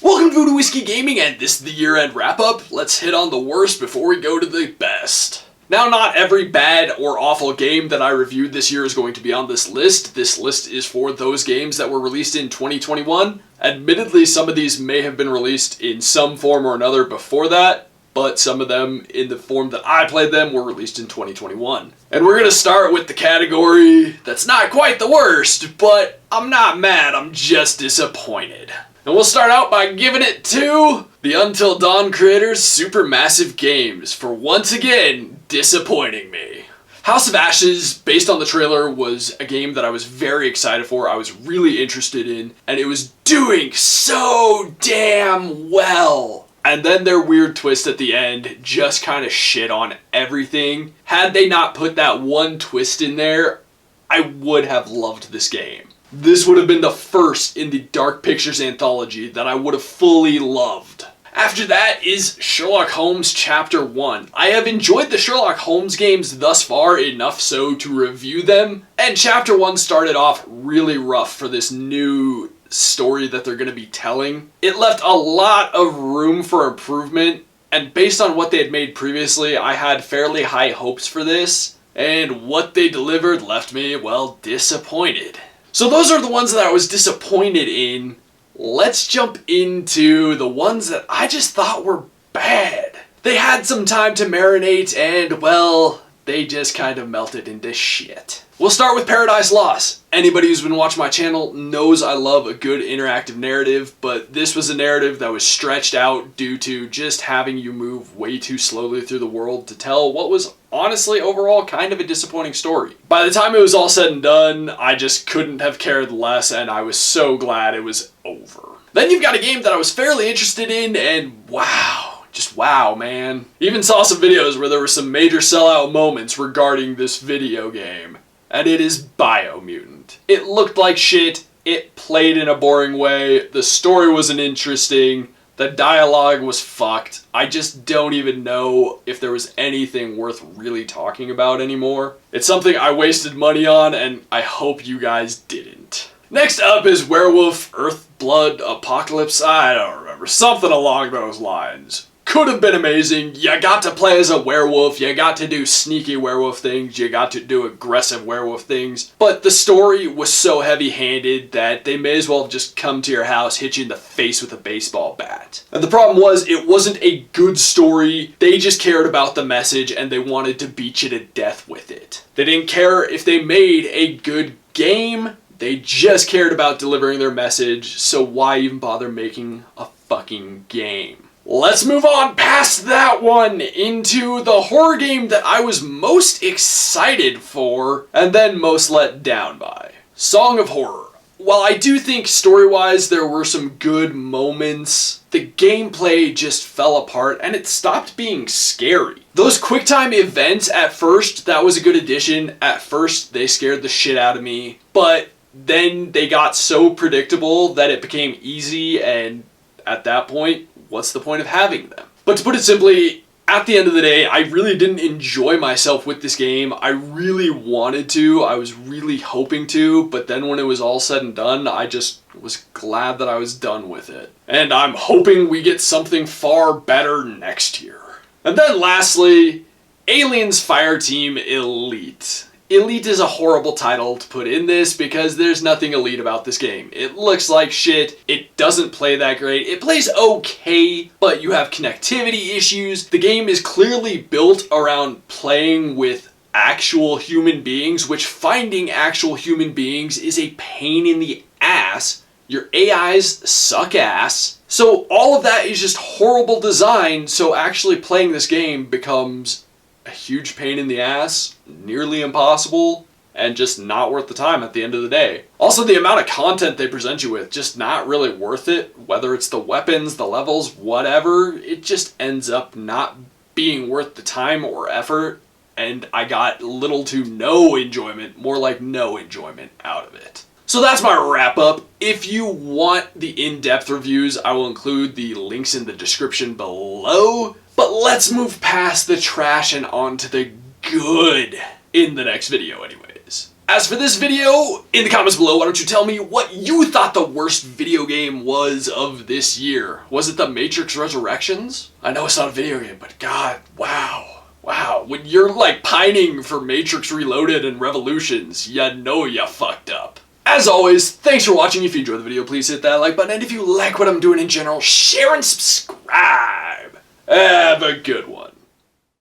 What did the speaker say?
Welcome to Voodoo Whiskey Gaming, and this is the year-end wrap-up. Let's hit on the worst before we go to the best. Now, not every bad or awful game that I reviewed this year is going to be on this list. This list is for those games that were released in 2021. Admittedly, some of these may have been released in some form or another before that, but some of them, in the form that I played them, were released in 2021. And we're going to start with the category that's not quite the worst, but I'm not mad, I'm just disappointed. And we'll start out by giving it to the Until Dawn creators Supermassive Games for once again disappointing me. House of Ashes, based on the trailer, was a game that I was very excited for, I was really interested in, and it was doing so damn well. And then their weird twist at the end just kind of shit on everything. Had they not put that one twist in there, I would have loved this game. This would have been the first in the Dark Pictures anthology that I would have fully loved. After that is Sherlock Holmes Chapter 1. I have enjoyed the Sherlock Holmes games thus far enough so to review them, and Chapter 1 started off really rough for this new story that they're going to be telling. It left a lot of room for improvement, and based on what they had made previously, I had fairly high hopes for this, and what they delivered left me, well, disappointed. So those are the ones that I was disappointed in. Let's jump into the ones that I just thought were bad. They had some time to marinate and, well, they just kind of melted into shit. We'll start with Paradise Lost. Anybody who's been watching my channel knows I love a good interactive narrative, but this was a narrative that was stretched out due to just having you move way too slowly through the world to tell what was honestly overall kind of a disappointing story. By the time it was all said and done, I just couldn't have cared less, and I was so glad it was over. Then you've got a game that I was fairly interested in, and wow. Just wow, man. Even saw some videos where there were some major sellout moments regarding this video game. And it is Biomutant. It looked like shit, it played in a boring way, the story wasn't interesting, the dialogue was fucked. I just don't even know if there was anything worth really talking about anymore. It's something I wasted money on, and I hope you guys didn't. Next up is Werewolf Earth Blood Apocalypse. I don't remember. Something along those lines. Could have been amazing. You got to play as a werewolf, you got to do sneaky werewolf things, you got to do aggressive werewolf things, but the story was so heavy-handed that they may as well have just come to your house, hit you in the face with a baseball bat. And the problem was, it wasn't a good story, they just cared about the message and they wanted to beat you to death with it. They didn't care if they made a good game, they just cared about delivering their message, so why even bother making a fucking game? Let's move on past that one into the horror game that I was most excited for and then most let down by. Song of Horror. While I do think story-wise there were some good moments, the gameplay just fell apart and it stopped being scary. Those QuickTime events at first, that was a good addition. At first they scared the shit out of me, but then they got so predictable that it became easy, and at that point, what's the point of having them? But to put it simply, at the end of the day, I really didn't enjoy myself with this game. I really wanted to, I was really hoping to, but then when it was all said and done, I just was glad that I was done with it. And I'm hoping we get something far better next year. And then lastly, Aliens Fireteam Elite. Elite is a horrible title to put in this because there's nothing elite about this game. It looks like shit, it doesn't play that great, it plays okay, but you have connectivity issues. The game is clearly built around playing with actual human beings, which finding actual human beings is a pain in the ass. Your AIs suck ass. So all of that is just horrible design, so actually playing this game becomes a huge pain in the ass, nearly impossible, and just not worth the time at the end of the day. Also, the amount of content they present you with, just not really worth it. Whether it's the weapons, the levels, whatever, it just ends up not being worth the time or effort, and I got little to no enjoyment, more like no enjoyment out of it. So that's my wrap up. If you want the in-depth reviews, I will include the links in the description below. But let's move past the trash and onto the good in the next video anyways. As for this video, in the comments below, why don't you tell me what you thought the worst video game was of this year? Was it The Matrix Resurrections? I know it's not a video game, but God, wow. Wow, when you're like pining for Matrix Reloaded and Revolutions, you know you fucked up. As always, thanks for watching. If you enjoyed the video, please hit that like button. And if you like what I'm doing in general, share and subscribe. Have a good one.